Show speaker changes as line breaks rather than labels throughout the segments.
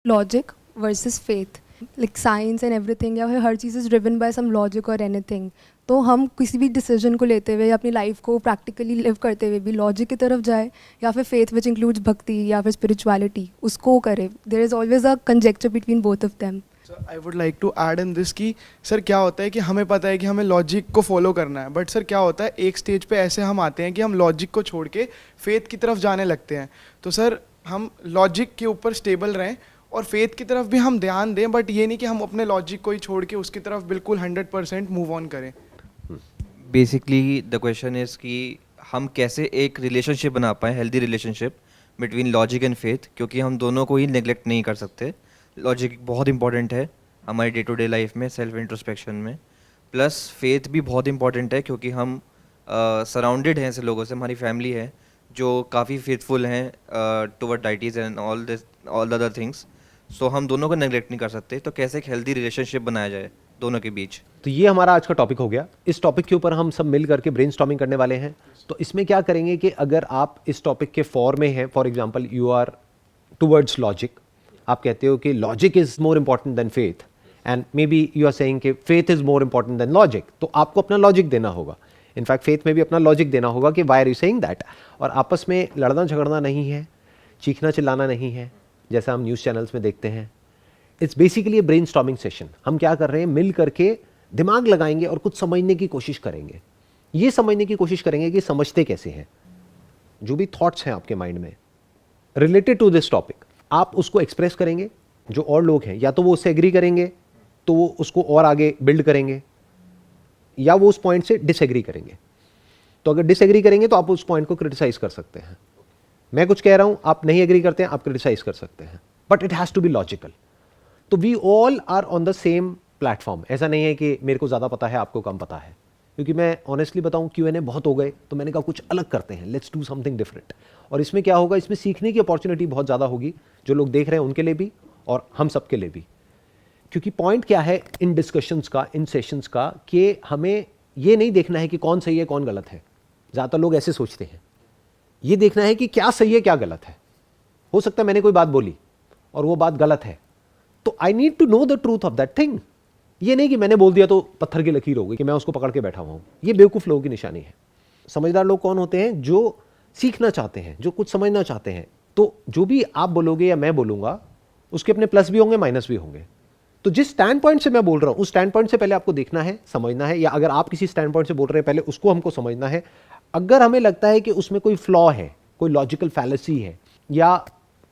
Logic versus faith, like science and everything, या फिर हर चीज़ is driven by some logic और एनीथिंग। तो हम किसी भी डिसीजन को लेते हुए या अपनी लाइफ को प्रैक्टिकली लिव करते हुए भी लॉजिक की तरफ जाए या फिर फेथ विच इंक्लूड्स भक्ति या फिर स्पिरिचुअलिटी उसको करे, there is always a conjecture between both of them.
I would like to add in this कि सर क्या होता है कि हमें पता है कि हमें लॉजिक को फॉलो करना है, बट सर क्या होता है एक स्टेज पे ऐसे हम आते हैं कि हम लॉजिक को छोड़ के फेथ की तरफ जाने लगते हैं। तो सर हम लॉजिक के ऊपर स्टेबल रहें और फेथ की तरफ भी हम ध्यान दें, बट ये नहीं कि हम अपने लॉजिक को ही छोड़ के उसकी तरफ बिल्कुल 100% मूव ऑन करें।
बेसिकली द क्वेश्चन इज़ कि हम कैसे एक रिलेशनशिप बना पाएँ, healthy relationship between logic and faith, क्योंकि हम दोनों को ही नेग्लेक्ट नहीं कर सकते। लॉजिक बहुत इंपॉर्टेंट है हमारी डे टू डे लाइफ में, सेल्फ इंट्रोस्पेक्शन में, प्लस फेथ भी बहुत इंपॉर्टेंट है क्योंकि हम सराउंडेड हैं ऐसे लोगों से, हमारी फैमिली है जो काफ़ी फेथफुल हैं toward deities and all the other things. So हम दोनों को नेग्लेक्ट नहीं कर सकते। तो कैसे एक हेल्दी रिलेशनशिप बनाया जाए दोनों के बीच।
तो ये हमारा आज का टॉपिक हो गया। इस टॉपिक के ऊपर हम सब मिल करके ब्रेनस्टॉर्मिंग करने वाले हैं। तो इसमें क्या करेंगे कि अगर आप इस टॉपिक के फॉर में हैं, for example you are towards logic, आप कहते हो कि logic is more important than faith, and maybe you are saying कि faith is more important than logic, तो आपको अपना लॉजिक देना होगा। इनफैक्ट फेथ में भी अपना लॉजिक देना होगा कि why are you saying that. और आपस में लड़ना झगड़ना नहीं है, चीखना चिल्लाना नहीं है जैसा हम न्यूज़ चैनल्स में देखते हैं। It's basically brain storming session. हम क्या कर रहे हैं, मिल करके दिमाग लगाएंगे और कुछ समझने की कोशिश करेंगे। ये समझने की कोशिश करेंगे कि समझते कैसे हैं, जो भी थॉट्स हैं आपके माइंड में रिलेटेड टू दिस टॉपिक, आप उसको एक्सप्रेस करेंगे। जो और लोग हैं या तो वो उससे एग्री करेंगे तो वो उसको और आगे बिल्ड करेंगे, या वो उस पॉइंट से डिसएग्री करेंगे। तो अगर डिसएग्री करेंगे तो आप उस पॉइंट को क्रिटिसाइज कर सकते हैं। मैं कुछ कह रहा हूं, आप नहीं एग्री करते हैं, आप क्रिटिसाइज कर सकते हैं, but it has to be logical. तो we all are on the same platform. ऐसा नहीं है कि मेरे को ज़्यादा पता है आपको कम पता है, क्योंकि मैं ऑनेस्टली बताऊं Q&A बहुत हो गए, तो मैंने कहा कुछ अलग करते हैं, लेट्स डू समथिंग डिफरेंट। और इसमें क्या होगा, इसमें सीखने की अपॉर्चुनिटी बहुत ज़्यादा होगी, जो लोग देख रहे हैं उनके लिए भी और हम सब के लिए भी। क्योंकि पॉइंट क्या है इन डिस्कशंस का, इन सेशंस का, कि हमें ये नहीं देखना है कि कौन सही है कौन गलत है। ज़्यादातर लोग ऐसे सोचते हैं। ये देखना है कि क्या सही है क्या गलत है। हो सकता है मैंने कोई बात बोली और वो बात गलत है, तो I need to know the truth of that thing. ये नहीं कि मैंने बोल दिया तो पत्थर की लकीर हो गई कि मैं उसको पकड़ के बैठा हुआ हूं। ये बेवकूफ़ लोगों की निशानी है। समझदार लोग कौन होते हैं, जो सीखना चाहते हैं, जो कुछ समझना चाहते हैं। तो जो भी आप बोलोगे या मैं बोलूंगा, उसके अपने प्लस भी होंगे माइनस भी होंगे। तो जिस स्टैंड पॉइंट से मैं बोल रहा हूं, उस स्टैंड पॉइंट से पहले आपको देखना है, समझना है, या अगर आप किसी स्टैंड पॉइंट से बोल रहे हैं पहले उसको हमको समझना है। अगर हमें लगता है कि उसमें कोई फ्लॉ है, कोई लॉजिकल फैलेसी है, या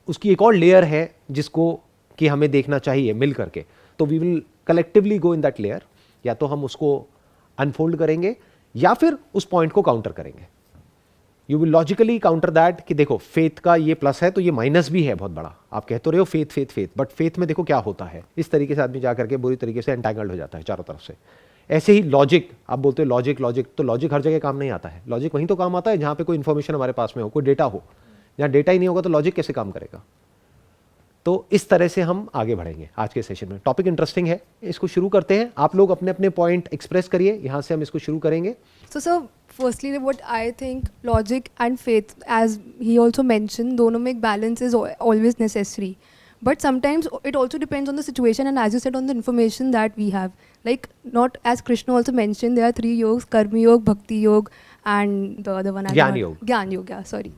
उसकी एक और लेयर है जिसको कि हमें देखना चाहिए मिल करके, तो we will collectively go in that layer. या तो हम उसको अनफोल्ड करेंगे या फिर उस पॉइंट को काउंटर करेंगे। You will logically counter that कि देखो फेथ का ये प्लस है तो ये माइनस भी है बहुत बड़ा। आप कहते रहे हो faith faith faith, but faith में देखो क्या होता है। इस तरीके से आदमी जाकर के बुरी तरीके से एंटैंगल्ड हो जाता है चारों तरफ से। ऐसे ही लॉजिक, आप बोलते हो लॉजिक लॉजिक, तो लॉजिक हर जगह काम नहीं आता है। लॉजिक वहीं तो काम आता है जहां पे कोई इन्फॉर्मेशन हमारे पास में हो, कोई डेटा हो। जहां डेटा ही नहीं होगा तो लॉजिक कैसे काम करेगा। तो इस तरह से हम आगे बढ़ेंगे आज के सेशन में। टॉपिक इंटरेस्टिंग है, इसको शुरू करते हैं। आप लोग अपने अपने पॉइंट एक्सप्रेस करिए, यहां से हम इसको शुरू करेंगे।
So, sir, firstly, what I think, logic and faith, as he also mentioned, दोनों में एक balance is always necessary. But sometimes it also depends on the situation and, as you said, on the information that we have. Like, not as Krishna also mentioned, there are 3 yogas: Karma Yoga, Bhakti Yoga, and the other one.
ज्ञान योग।
ज्ञान योग, yeah, sorry.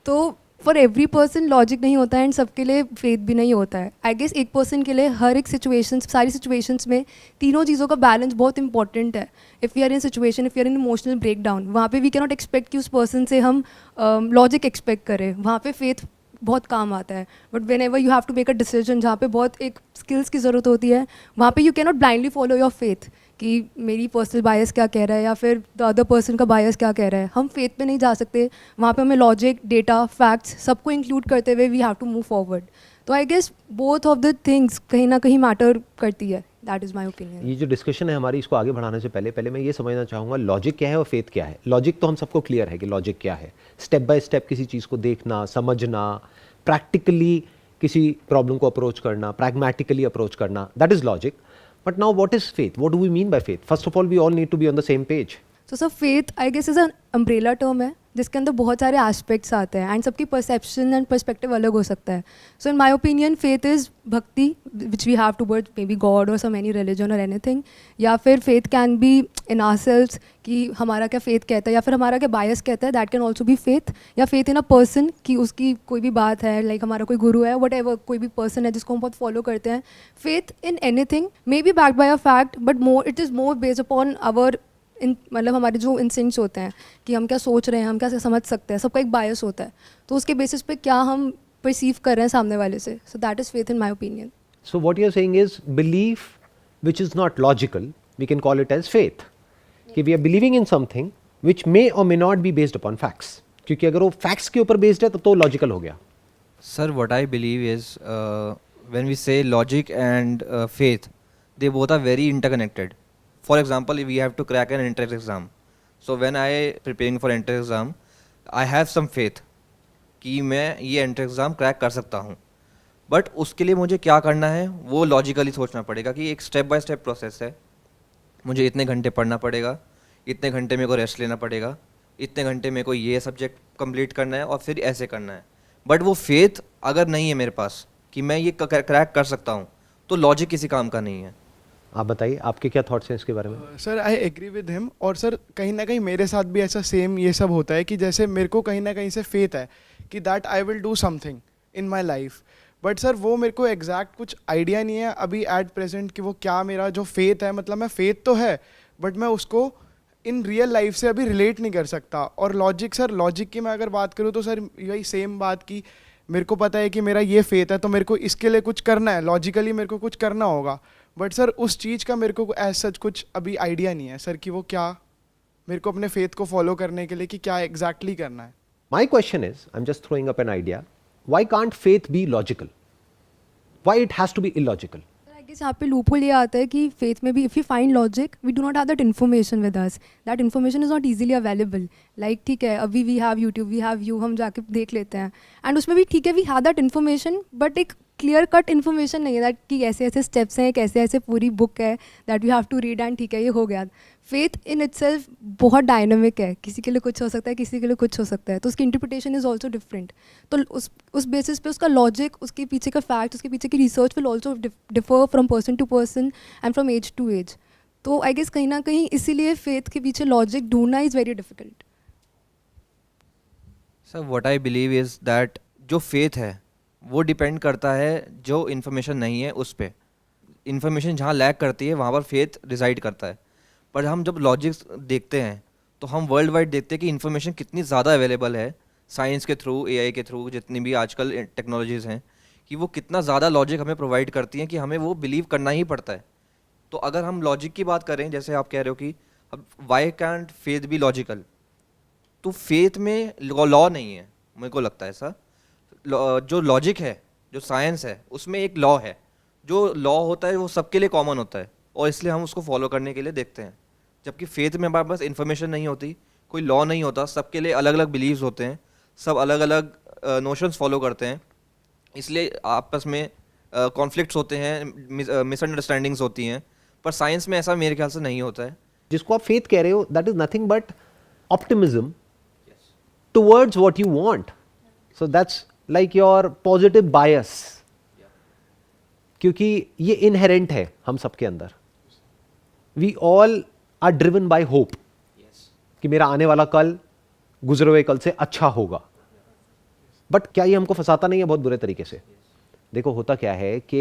तो for every person logic नहीं होता है and सबके लिए फेथ भी नहीं होता है। आई गेस एक पर्सन के लिए हर एक सिचुएशंस, सारी सिचुएशंस में तीनों चीज़ों का बैलेंस बहुत इंपॉर्टेंट है। If we are in situation, if we are in emotional breakdown, वहाँ पे वी कैन नॉट एक्सपेक्ट कि उस पर्सन से हम लॉजिक एक्सपेक्ट करें। वहाँ पे फेथ बहुत काम आता है। But whenever you have to make a decision जहाँ पे बहुत एक स्किल्स की ज़रूरत होती है, वहाँ पे you can not blindly follow your faith कि मेरी पर्सनल बायस क्या कह रहा है या फिर द अदर पर्सन का बायस क्या कह रहा है। हम फेथ पे नहीं जा सकते। वहाँ पे हमें लॉजिक, डेटा, फैक्ट्स सबको इंक्लूड करते हुए we have to move forward. तो I guess both of the things कहीं ना कहीं मैटर करती है। That is my opinion.
ये जो डिस्कशन है हमारी, इसको आगे बढ़ाने से पहले मैं ये समझना चाहूँगा लॉजिक क्या है और फेथ क्या है। लॉजिक तो हम सबको क्लियर है कि लॉजिक क्या है। स्टेप बाय स्टेप किसी चीज़ को देखना, समझना, प्रैक्टिकली किसी प्रॉब्लम को अप्रोच करना, प्रैग्मेटिकली अप्रोच करना, that is logic. But now what is faith? What do we mean by faith? First of all, we all need to be on the same page.
So, sir, faith, I guess, is an umbrella term है जिसके अंदर बहुत सारे aspects आते हैं and सबकी perception and perspective अलग हो सकता है. So in my opinion faith is bhakti which we have towards may be god और सम एनी रिलीजन और एनीथिंग, या फिर faith can be in ourselves कि हमारा क्या फेथ कहता है या फिर हमारा क्या बायस कहता है, that can also be faith, या फेथ इन अ पर्सन कि उसकी कोई भी बात है, लाइक हमारा कोई गुरु है, वट एवर, कोई भी पर्सन है जिसको हम बहुत फॉलो करते हैं. Faith in anything may be backed by a fact but more it is more based upon our मतलब हमारे जो इंस्टिंक्ट्स होते हैं कि हम क्या सोच रहे हैं, हम क्या समझ सकते हैं. सबका एक बायस होता है, तो उसके बेसिस पे क्या हम परसीव कर रहे हैं सामने वाले से. So that is faith in my opinion.
So what you're saying is belief which is not logical, we can call it as faith. कि we are believing in something which may or may not be based upon facts. क्योंकि अगर वो facts के ऊपर based है तो logical हो गया.
Sir, what I believe is when we say logic and faith, they both are very interconnected. For example, if we have to crack an entrance exam, so when I preparing for entrance exam, I have some faith कि मैं ये entrance exam crack कर सकता हूँ. But उसके लिए मुझे क्या करना है वो लॉजिकली सोचना पड़ेगा कि एक स्टेप बाय स्टेप प्रोसेस है. मुझे इतने घंटे पढ़ना पड़ेगा, इतने घंटे मेरे को रेस्ट लेना पड़ेगा, इतने घंटे मेरे को ये सब्जेक्ट कंप्लीट करना है और फिर ऐसे करना है. बट वो फेथ अगर नहीं है मेरे पास कि मैं ये क्रैक कर सकता हूँ तो लॉजिक किसी काम का नहीं है.
आप बताइए आपके क्या थॉट्स हैं इसके बारे में.
Sir I agree with him. और सर कहीं ना कहीं मेरे साथ भी ऐसा सेम ये सब होता है कि जैसे मेरे को कहीं ना कहीं से फेथ है कि that I will do something in my life, but sir वो मेरे को एग्जैक्ट कुछ आइडिया नहीं है अभी एट प्रेजेंट कि वो क्या मेरा जो फेथ है, मतलब मैं फेथ तो है बट मैं उसको इन रियल लाइफ से अभी रिलेट नहीं कर सकता. और लॉजिक सर, लॉजिक की मैं अगर बात करूँ तो सर यही सेम बात की मेरे को पता है कि मेरा ये फेथ है तो मेरे को इसके लिए कुछ करना है, लॉजिकली मेरे को कुछ करना होगा, बट सर उस चीज़ का मेरे को एज सच कुछ अभी आइडिया नहीं है सर कि वो क्या मेरे को अपने फेथ को फॉलो करने के लिए कि क्या एग्जैक्टली करना है.
My question is, I'm just throwing up an idea. Why can't faith be logical? Why it has to be illogical?
I guess यहाँ पे लूपहोल ये आता है कि फेथ में भी if you find logic we do not have that information with us, that information is not easily available. Like ठीक है अभी we have YouTube, we have you, हम जाके देख लेते हैं एंड उसमें भी ठीक है we have that information but एक क्लियर कट इन्फॉर्मेशन नहीं है दैट कि ऐसे ऐसे स्टेप्स हैं, एक ऐसे ऐसे पूरी बुक है that you have to read and ठीक है ये हो गया. फेथ इन इटसेल्फ बहुत डायनामिक है, किसी के लिए कुछ हो सकता है, किसी के लिए कुछ हो सकता है, तो उसकी इंटरप्रिटेशन इज़ ऑल्सो डिफरेंट. तो उस बेसिस पे उसका लॉजिक, उसके पीछे का फैक्ट, उसके पीछे की research will also differ from person to person and from age to age. तो आई गेस कहीं ना कहीं इसीलिए फेथ के पीछे लॉजिक ढूंढना is very difficult.
Sir what I believe is that जो फेथ है वो डिपेंड करता है जो इन्फॉर्मेशन नहीं है उस पर. इन्फॉर्मेशन जहाँ लैक करती है वहाँ पर फेथ रिजाइड करता है. पर हम जब लॉजिक देखते हैं तो हम वर्ल्ड वाइड देखते हैं कि इन्फॉर्मेशन कितनी ज़्यादा अवेलेबल है साइंस के थ्रू, एआई के थ्रू, जितनी भी आजकल टेक्नोलॉजीज़ हैं कि वो कितना ज़्यादा लॉजिक हमें प्रोवाइड करती हैं कि हमें वो बिलीव करना ही पड़ता है. तो अगर हम लॉजिक की बात करें, जैसे आप कह रहे हो कि अब why can't faith B logical, तो फेथ में लॉ नहीं है, मेरे को लगता है ऐसा. जो लॉजिक है, जो साइंस है, उसमें एक लॉ है. जो लॉ होता है वो सबके लिए कॉमन होता है और इसलिए हम उसको फॉलो करने के लिए देखते हैं. जबकि फेथ में हमारे पास इन्फॉर्मेशन नहीं होती, कोई लॉ नहीं होता, सबके लिए अलग अलग बिलीव्स होते हैं, सब अलग अलग नोशंस फॉलो करते हैं, इसलिए आपस में कॉन्फ्लिक्ट्स होते हैं, मिसअंडरस्टैंडिंग्स होती हैं. पर साइंस में ऐसा मेरे ख्याल से नहीं होता है.
जिसको आप फेथ कह रहे हो that is nothing but optimism towards what you want. So that's like your positive bias, क्योंकि ये इनहेरेंट है हम सबके अंदर. We all are driven by hope कि मेरा आने वाला कल गुजरे हुए कल से अच्छा होगा. बट क्या ये हमको फंसाता नहीं है बहुत बुरे तरीके से? देखो होता क्या है कि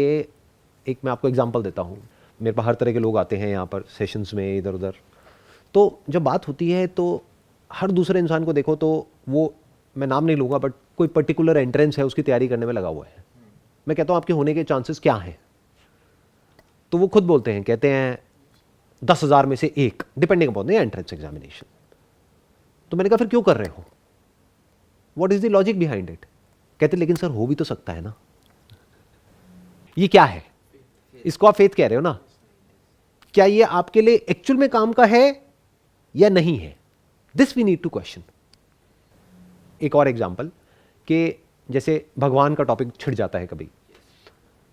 एक मैं आपको एग्जांपल देता हूँ. मेरे पास हर तरह के लोग आते हैं यहाँ पर सेशंस में, इधर उधर. तो जब बात होती है तो हर दूसरे इंसान को देखो तो वो, मैं नाम नहीं लूँगा, बट कोई पर्टिकुलर एंट्रेंस है उसकी तैयारी करने में लगा हुआ है. मैं कहता हूँ आपके होने के चांसेस क्या हैं? तो वो खुद बोलते हैं, कहते हैं 10,000 में से एक, depending upon the entrance examination. तो मैंने कहा फिर क्यों कर रहे हो? What is the logic behind it? कहते लेकिन सर हो भी तो सकता है ना. ये क्या है? इसको आप फेथ कह रहे हो ना? क्या ये आपके लिए एक्चुअल में काम का है या नहीं है? This we need to question. एक और एग्जांपल कि जैसे भगवान का टॉपिक छिड़ जाता है कभी,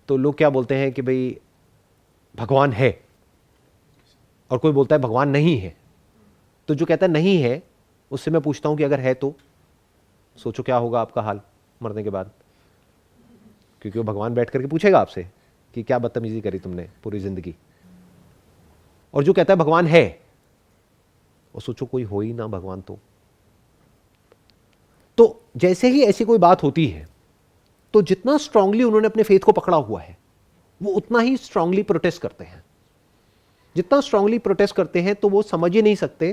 तो लोग क्या बोलते हैं कि भाई भगवान है, और कोई बोलता है भगवान नहीं है. तो जो कहता है नहीं है उससे मैं पूछता हूं कि अगर है तो सोचो क्या होगा आपका हाल मरने के बाद, क्योंकि वो भगवान बैठ करके पूछेगा आपसे कि क्या बदतमीजी करी तुमने पूरी जिंदगी। और जो कहता है भगवान है, और सोचो कोई हो ही ना भगवान तो जैसे ही ऐसी कोई बात होती है तो जितना स्ट्रांगली उन्होंने अपने फेथ को पकड़ा हुआ है वो उतना ही स्ट्रांगली प्रोटेस्ट करते हैं। जितना स्ट्रांगली प्रोटेस्ट करते हैं तो वो समझ ही नहीं सकते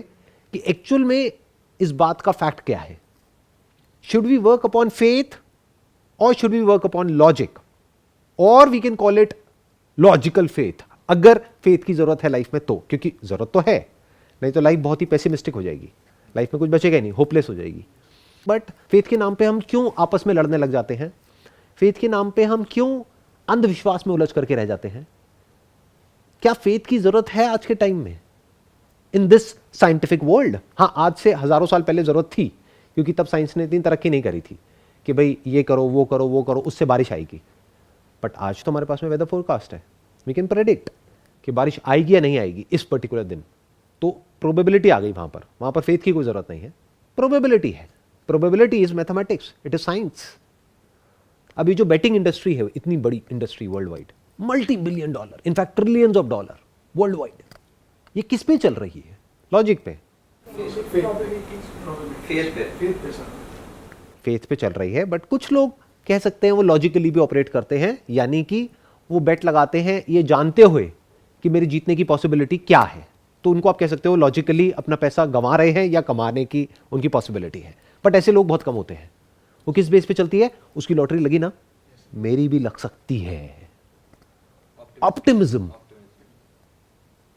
कि एक्चुअल में इस बात का फैक्ट क्या है। Should we work upon faith और should we work upon logic, और we can call it logical faith, अगर फेथ की जरूरत है लाइफ में तो, क्योंकि जरूरत तो है, नहीं तो लाइफ बहुत ही पेसिमिस्टिक हो जाएगी, लाइफ में कुछ बचेगा ही नहीं, होपलेस हो जाएगी। बट फेथ के नाम पे हम क्यों आपस में लड़ने लग जाते हैं? फेथ के नाम पे हम क्यों अंधविश्वास में उलझ करके रह जाते हैं? क्या फेथ की जरूरत है आज के टाइम में इन दिस साइंटिफिक वर्ल्ड? हाँ, आज से हजारों साल पहले जरूरत थी, क्योंकि तब साइंस ने इतनी तरक्की नहीं करी थी कि भाई ये करो वो करो वो करो उससे बारिश आएगी। बट आज तो हमारे पास में वेदर फोरकास्ट है, वी कैन प्रेडिक्ट कि बारिश आएगी या नहीं आएगी इस पर्टिकुलर दिन। तो प्रोबेबिलिटी आ गई वहां पर फेथ की कोई जरूरत नहीं है, प्रोबेबिलिटी है। Probability is mathematics, it is science. अभी जो बेटिंग इंडस्ट्री है, इतनी बड़ी industry world wide, $multi-billion, in fact trillions of dollar world wide, ये किस पे चल रही है? लॉजिक पे, फेथ पे चल रही है। बट कुछ लोग कह सकते हैं वो लॉजिकली भी ऑपरेट करते हैं, यानी कि वो बेट लगाते हैं ये जानते हुए कि मेरे जीतने की पॉसिबिलिटी क्या है, तो उनको आप कह सकते हो लॉजिकली अपना पैसा गंवा रहे हैं या कमाने की उनकी पॉसिबिलिटी है। बट ऐसे लोग बहुत कम होते हैं। वो किस बेस पे चलती है? उसकी लॉटरी लगी ना, मेरी भी लग सकती है। Optimism,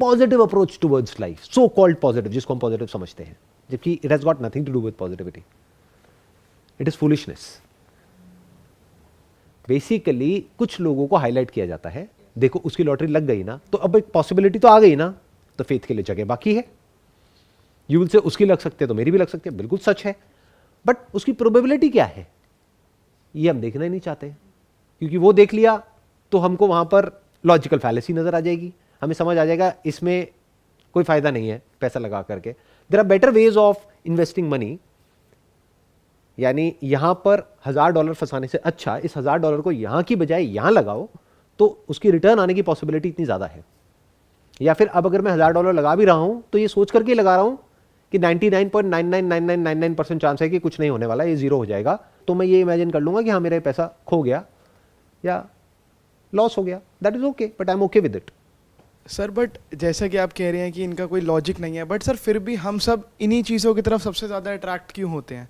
positive approach towards life, so called positive, जिसको हम पॉजिटिव समझते हैं, जबकि it has got nothing to do with positivity, it is foolishness. Basically कुछ लोगों को हाईलाइट किया जाता है, देखो उसकी लॉटरी लग गई ना, तो अब एक पॉसिबिलिटी तो आ गई ना, तो फेथ के लिए जगह बाकी है। यू विल से उसकी लग सकती है तो मेरी भी लग सकती है, बिल्कुल सच है। बट उसकी प्रोबेबिलिटी क्या है ये हम देखना ही नहीं चाहते, क्योंकि वो देख लिया तो हमको वहां पर लॉजिकल फैलेसी नजर आ जाएगी, हमें समझ आ जाएगा इसमें कोई फायदा नहीं है पैसा लगा करके। There are better ways of investing money, यानी यहां पर $1000 फंसाने से अच्छा इस $1000 को यहां की बजाय यहां लगाओ, तो उसकी रिटर्न आने की पॉसिबिलिटी इतनी ज्यादा है। या फिर अब अगर मैं $1000 लगा भी रहा हूं तो ये सोच करके लगा रहा हूं कि 99.999999% चांस है कि कुछ नहीं होने वाला, ये जीरो हो जाएगा, तो मैं ये इमेजिन कर लूंगा कि हाँ मेरा पैसा खो गया या लॉस हो गया, that is okay, but I am okay with it.
Sir but जैसा कि आप कह रहे हैं कि इनका कोई लॉजिक नहीं है, बट सर फिर भी हम सब इन्हीं चीज़ों की तरफ सबसे ज़्यादा अट्रैक्ट क्यों होते हैं?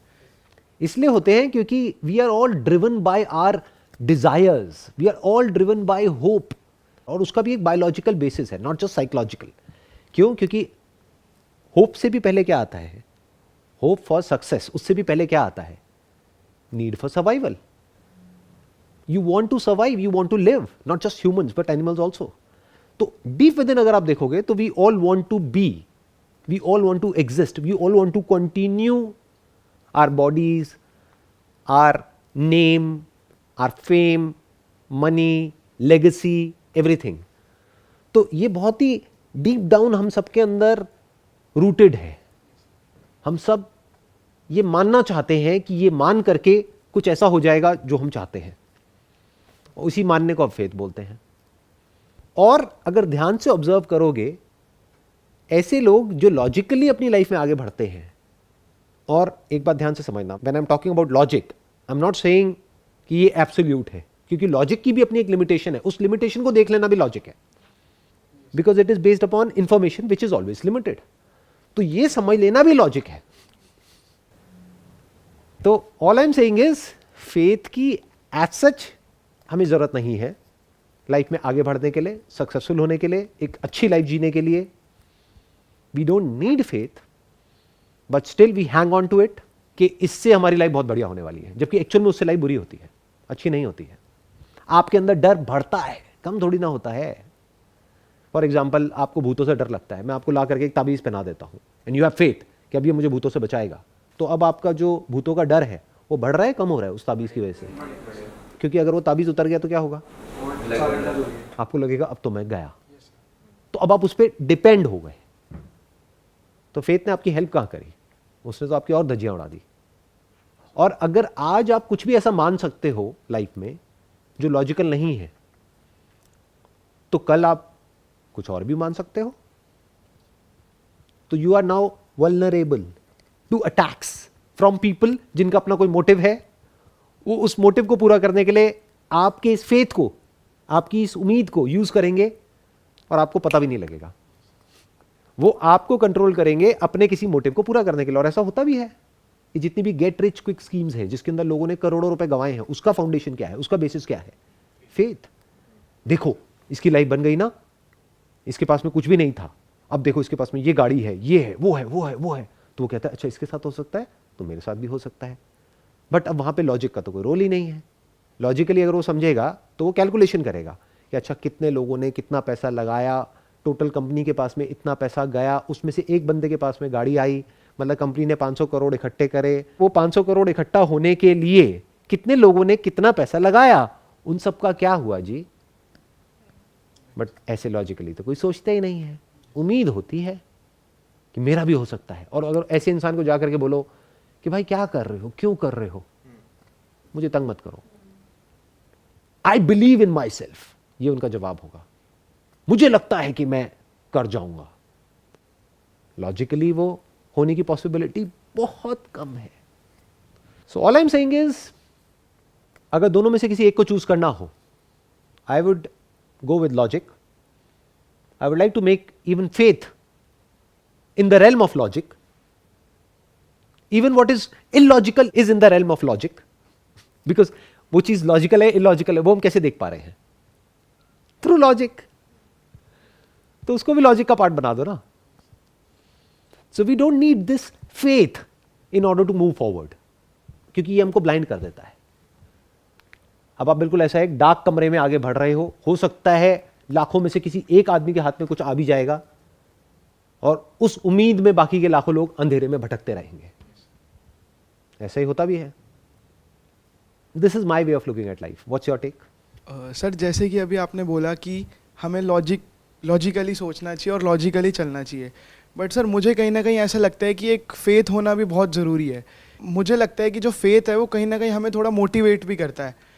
इसलिए होते हैं क्योंकि we are all driven by our desires, we are all driven by hope, और उसका भी एक बायोलॉजिकल बेसिस है, नॉट जस्ट साइकोलॉजिकल। क्यों? क्योंकि होप से भी पहले क्या आता है? होप फॉर सक्सेस, उससे भी पहले क्या आता है? Need for survival. You want to survive, you want to live, not just humans but animals also. तो डीप विद इन अगर आप देखोगे तो we all want to be, we all want to exist, we all want to continue our bodies, our name, our fame, money, legacy, everything. तो ये बहुत ही deep down हम सबके अंदर रूटेड है। हम सब ये मानना चाहते हैं कि ये मान करके कुछ ऐसा हो जाएगा जो हम चाहते हैं, उसी मानने को अब फेथ बोलते हैं। और अगर ध्यान से ऑब्जर्व करोगे, ऐसे लोग जो लॉजिकली अपनी लाइफ में आगे बढ़ते हैं, और एक बात ध्यान से समझना, when I am talking about logic, I am not saying कि ये एब्सोल्यूट है, क्योंकि लॉजिक की भी अपनी एक लिमिटेशन है, उस लिमिटेशन को देख लेना भी लॉजिक है, because it is based upon information which is always limited. तो ये समझ लेना भी लॉजिक है। तो all I am saying is faith की एज सच हमें जरूरत नहीं है लाइफ में आगे बढ़ने के लिए, सक्सेसफुल होने के लिए, एक अच्छी लाइफ जीने के लिए। We don't need faith, but still we hang on to it कि इससे हमारी लाइफ बहुत बढ़िया होने वाली है, जबकि एक्चुअल में उससे लाइफ बुरी होती है, अच्छी नहीं होती है। आपके अंदर डर बढ़ता है, कम थोड़ी ना होता है। फॉर एग्जाम्पल, आपको भूतों से डर लगता है, मैं आपको ला करके एक ताबीज पहना देता हूं, एंड यू हैव फेथ कि अब ये मुझे भूतों से बचाएगा, तो अब आपका जो भूतों का डर है वो बढ़ रहा है, कम हो रहा है उस ताबीज की वजह से? क्योंकि अगर वो ताबीज उतर गया तो क्या होगा? आपको लगेगा अब तो मैं गया, तो अब आप उस पर डिपेंड हो गए। तो फेथ ने आपकी हेल्प कहां करी? उसने तो आपकी और धज्जियां उड़ा दी। और अगर आज आप कुछ भी ऐसा मान सकते हो लाइफ में जो लॉजिकल नहीं है, तो कल आप कुछ और भी मान सकते हो। तो you are now vulnerable to attacks from people जिनका अपना कोई मोटिव है। वो उस मोटिव को पूरा करने के लिए आपके इस फेथ को, आपकी इस उम्मीद को यूज करेंगे और आपको पता भी नहीं लगेगा। वो आपको कंट्रोल करेंगे अपने किसी मोटिव को पूरा करने के लिए। और ऐसा होता भी है। ये जितनी भी गेट रिच क्विक स्कीम्स हैं जिसके अंदर लोगों ने करोड़ों रुपए गंवाए हैं, उसका फाउंडेशन क्या है, उसका बेसिस क्या है? फेथ। देखो इसकी लाइफ बन गई ना, इसके पास में कुछ भी नहीं था, अब देखो इसके पास में ये गाड़ी है, ये है, वो है, वो है, वो है। तो वो कहता है अच्छा इसके साथ हो सकता है तो मेरे साथ भी हो सकता है। बट अब वहां पे लॉजिक का तो कोई रोल ही नहीं है। लॉजिकली अगर वो समझेगा तो वो कैलकुलेशन करेगा कि अच्छा कितने लोगों ने कितना पैसा लगाया, टोटल कंपनी के पास में इतना पैसा गया, उसमें से एक बंदे के पास में गाड़ी आई, मतलब कंपनी ने 500 करोड़ इकट्ठे करे। वो 500 करोड़ इकट्ठा होने के लिए कितने लोगों ने कितना पैसा लगाया, उन सब का क्या हुआ जी? बट ऐसे लॉजिकली तो कोई सोचता ही नहीं है। उम्मीद होती है कि मेरा भी हो सकता है। और अगर ऐसे इंसान को जाकर के बोलो कि भाई क्या कर रहे हो, क्यों कर रहे हो, मुझे तंग मत करो, I believe in my self, ये उनका जवाब होगा। मुझे लगता है कि मैं कर जाऊंगा। लॉजिकली वो होने की पॉसिबिलिटी बहुत कम है। So all I am saying is, अगर दोनों में से किसी एक को चूज करना हो, I would go with logic. I would like to make even faith in the realm of logic. Even what is illogical is in the realm of logic. Because वो चीज लॉजिकल है, illogical है, वो हम कैसे देख पा रहे हैं? Through logic. तो उसको भी लॉजिक का पार्ट बना दो ना। So we don't need this faith in order to move forward. क्योंकि ये हमको ब्लाइंड कर देता है। अब आप बिल्कुल ऐसा एक डार्क कमरे में आगे बढ़ रहे हो सकता है लाखों में से किसी एक आदमी के हाथ में कुछ आ भी जाएगा और उस उम्मीद में बाकी के लाखों लोग अंधेरे में भटकते रहेंगे। ऐसा ही होता भी है। This is my way of looking at life. What's your take?
Sir जैसे कि अभी आपने बोला कि हमें लॉजिकली सोचना चाहिए और लॉजिकली चलना चाहिए, बट सर मुझे कहीं ना कहीं ऐसा लगता है कि एक फेथ होना भी बहुत ज़रूरी है। मुझे लगता है कि जो फेथ है वो कहीं ना कहीं हमें थोड़ा मोटिवेट भी करता है।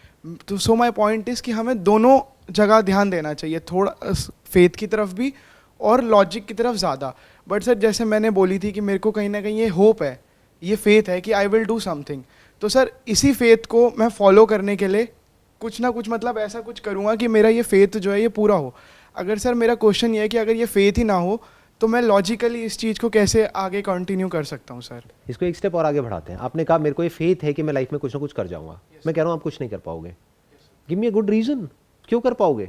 तो सो माई पॉइंट इज़ कि हमें दोनों जगह ध्यान देना चाहिए, थोड़ा फेथ की तरफ भी और लॉजिक की तरफ ज़्यादा। बट सर जैसे मैंने बोली थी कि मेरे को कहीं ना कहीं ये होप है, ये फेथ है कि आई विल डू समथिंग। तो सर इसी फेथ को मैं फॉलो करने के लिए कुछ ना कुछ मतलब ऐसा कुछ करूँगा कि मेरा ये फेथ जो है ये पूरा हो। अगर सर मेरा क्वेश्चन ये है कि अगर ये फेथ ही ना हो तो मैं लॉजिकली इस चीज़ को कैसे आगे कंटिन्यू कर सकता हूँ? सर
इसको एक स्टेप और आगे बढ़ाते हैं। आपने कहा मेरे को ये फेथ है कि मैं लाइफ में कुछ ना कुछ कर जाऊंगा। मैं कह रहा हूँ आप कुछ नहीं कर पाओगे। Give me a good reason, क्यों कर पाओगे?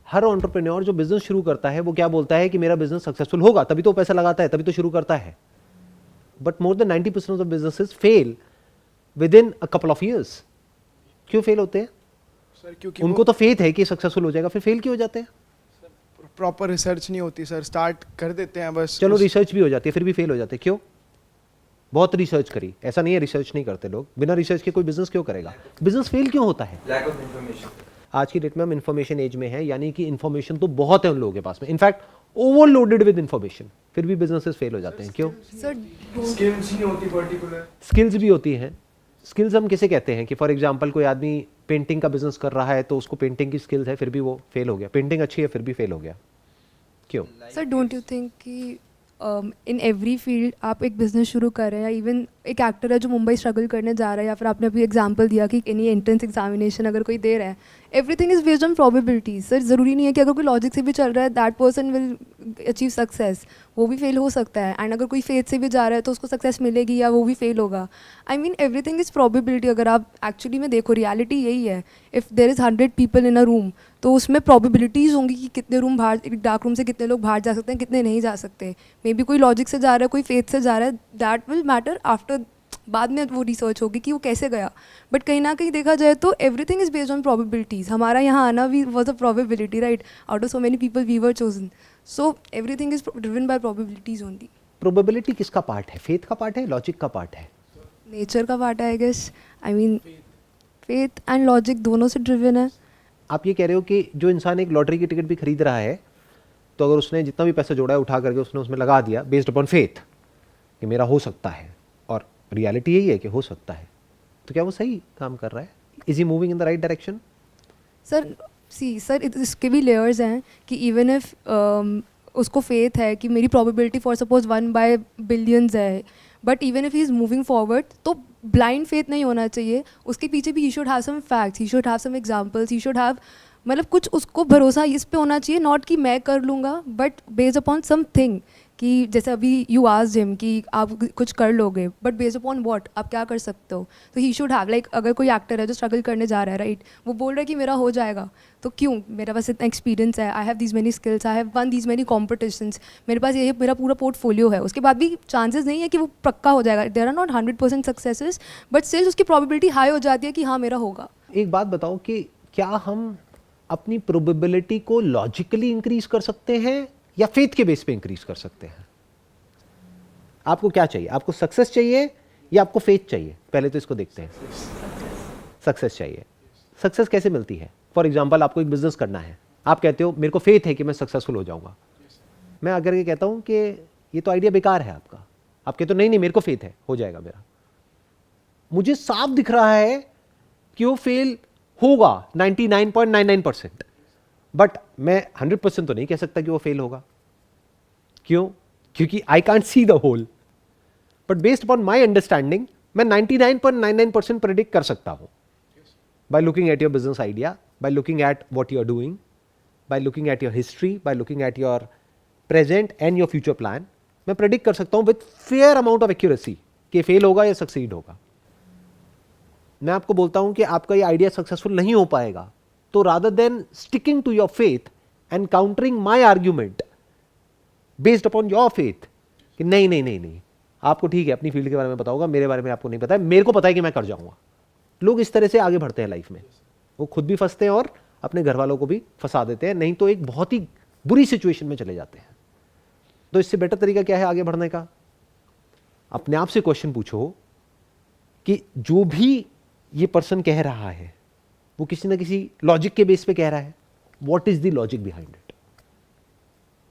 हर एंटरप्रेन्योर जो बिजनेस शुरू करता है वो क्या बोलता है कि मेरा बिजनेस सक्सेसफुल होगा, तभी तो पैसा लगाता है, तभी तो शुरू करता है। But more than 90% of the businesses fail with in a couple of years. क्यों फेल होते हैं?
सर क्योंकि
उनको तो फेथ है कि सक्सेसफुल हो जाएगा, फिर फेल क्यों हो जाते हैं?
प्रॉपर रिसर्च नहीं होती सर, स्टार्ट कर देते हैं बस।
चलो रिसर्च भी हो जाती है फिर भी फेल हो जाते हैं, क्यों? बहुत रिसर्च करी, ऐसा नहीं है रिसर्च नहीं करते लोग। बिना रिसर्च के कोई बिजनेस क्यों करेगा? बिजनेस फेल क्यों होता है?
Lack of information.
आज की डेट में हम इन्फॉर्मेशन एज में है, यानी कि इन्फॉर्मेशन तो बहुत है उन लोगों के पास में, इनफैक्ट ओवरलोडेड विद इन्फॉर्मेशन, फिर भी बिजनेसेस फेल हो जाते हैं। क्यों?
सर
स्किल्स नहीं होती पर्टिकुलर।
स्किल्स भी होती हैं। स्किल्स हम किसे कहते हैं कि फॉर एग्जांपल कोई आदमी पेंटिंग का बिजनेस कर रहा है तो उसको पेंटिंग की स्किल्स है, फिर भी वो फेल हो गया। पेंटिंग अच्छी है फिर भी फेल हो गया, क्यों?
सर डोंट यू थिंक कि इन एवरी फील्ड आप एक बिजनेस शुरू कर रहे हैं, या इवन एक एक्टर है जो मुंबई स्ट्रगल करने जा रहा है, या फिर आपने अभी एग्जांपल दिया कि एनी एंट्रेंस एग्जामिनेशन अगर कोई दे रहा है, everything is based on probabilities. Sir ज़रूरी नहीं है कि अगर कोई लॉजिक से भी चल रहा है that person will achieve success, वो भी फेल हो सकता है। एंड अगर कोई फेथ से भी जा रहा है तो उसको सक्सेस मिलेगी या वो भी फेल होगा। I mean everything is probability. अगर आप एक्चुअली में देखो रियलिटी यही है, if there is 100 people in a room तो उसमें प्रोबेबिलिटीज़ होंगी कि कितने रूम बाहर, एक डार्क रूम से कितने लोग बाहर जा सकते हैं, कितने नहीं जा सकते। मे बी कोई लॉजिक से जा रहा है, कोई फेथ से जा रहा है, दैट विल मैटर आफ्टर, बाद में वो रिसर्च होगी कि वो कैसे गया। बट कहीं ना कहीं देखा जाए तो everything is based on probabilities. हमारा यहाँ आना भी was a probability, right? Out of so many people we were chosen. So everything is driven by probabilities only.
Probability किसका पार्ट है? फेथ का पार्ट है, लॉजिक का पार्ट है?
नेचर का पार्ट है I guess. I mean faith and logic दोनों से ड्रिवन है।
आप ये कह रहे हो कि जो इंसान एक लॉटरी की टिकट भी खरीद रहा है तो अगर उसने जितना भी पैसा जोड़ा है उठा करके उसने उसमें लगा दिया बेस्ड अपॉन फेथ, कि मेरा हो सकता है, और रियलिटी यही है कि हो सकता है, तो क्या वो सही काम कर रहा है? Is he moving in the right direction?
Sir sir इसके भी लेयर्स हैं कि इवन इफ उसको फेथ है कि मेरी प्रोबेबिलिटी फॉर सपोज 1/billions है, but even if he is moving forward, तो ब्लाइंड फेथ नहीं होना चाहिए, उसके पीछे भी he should have some facts, he should have some examples, he should have मतलब कुछ उसको भरोसा इस पे होना चाहिए, नॉट कि मैं कर लूँगा, बट बेस्ड अपॉन समथिंग, कि जैसे अभी यू आस्क्ड हिम कि आप कुछ कर लोगे, बट बेस्ड अपॉन व्हाट, आप क्या कर सकते हो, तो ही शुड हैव लाइक अगर कोई एक्टर है जो स्ट्रगल करने जा रहा है राइट, वो बोल रहा है कि मेरा हो जाएगा, तो क्यों, मेरे पास इतना एक्सपीरियंस है, I have these many skills, I have one these many competitions, मेरे पास ये मेरा पूरा पोर्टफोलियो है, उसके बाद भी चांसेस नहीं है कि वो पक्का हो जाएगा, there are not 100% successes, but still उसकी प्रोबेबिलिटी हाई हो जाती है कि हाँ मेरा होगा।
एक बात बताओ कि क्या हम अपनी प्रोबेबिलिटी को लॉजिकली इंक्रीज कर सकते हैं या फेथ के बेस पे इंक्रीज कर सकते हैं? आपको क्या चाहिए? आपको सक्सेस चाहिए या आपको फेथ चाहिए? पहले तो इसको देखते हैं। सक्सेस चाहिए। सक्सेस कैसे मिलती है? फॉर एग्जाम्पल, आपको एक बिजनेस करना है, आप कहते हो मेरे को फेथ है कि मैं सक्सेसफुल हो जाऊंगा। मैं अगर ये कहता हूं कि ये तो आइडिया बेकार है आपका, आप कहते हो नहीं नहीं मेरे को फेथ है, हो जाएगा मेरा। मुझे साफ दिख रहा है कि वो फेल होगा 99.99%, बट मैं 100% तो नहीं कह सकता कि वो फेल होगा। क्यों? क्योंकि I can't see the whole, but based upon my understanding मैं 99.99% प्रेडिक्ट कर सकता हूं, by looking at your business idea, by looking at what you are doing, by looking at your history, by looking at your present and your future plan, मैं predict कर सकता हूं with fair amount of accuracy कि fail होगा या succeed होगा। मैं आपको बोलता हूं कि आपका ये आइडिया सक्सेसफुल नहीं हो पाएगा, तो rather than sticking to your faith and countering my argument based upon your faith कि नहीं नहीं नहीं नहीं आपको ठीक है अपनी फील्ड के बारे में पता होगा, मेरे बारे में आपको नहीं पता है, मेरे को पता है कि मैं कर जाऊंगा। लोग इस तरह से आगे बढ़ते हैं लाइफ में, वो खुद भी फंसते हैं और अपने घर वालों को भी फंसा देते हैं, नहीं तो एक बहुत ही बुरी सिचुएशन में चले जाते हैं। तो इससे बेटर तरीका क्या है आगे बढ़ने का? अपने आप से क्वेश्चन पूछो कि जो भी ये पर्सन कह रहा है वो किसी ना किसी लॉजिक के बेस पे कह रहा है। What is the logic behind it?